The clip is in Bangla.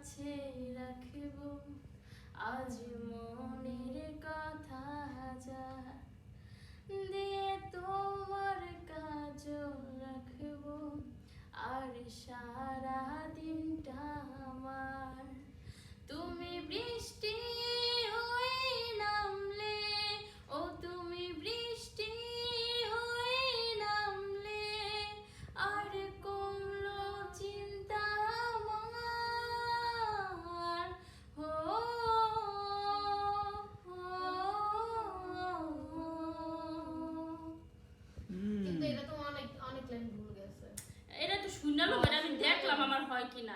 কাছে রাখব আজ মনের কথা হাজার দিয়ে তোমার কাজল রাখব আর সারা দিনটা আমার তুমি বৃষ্টি হয়ে নামলে ও তুমি বৃষ্টি হয়ে নামলে আর কমলো চিন্তা আমার হো কিন্তু এটা তো অনেক অনেক লাইন ভুল গেছে। এটা তো শুনলাম, আমি দেখলাম আমার হয় কিনা।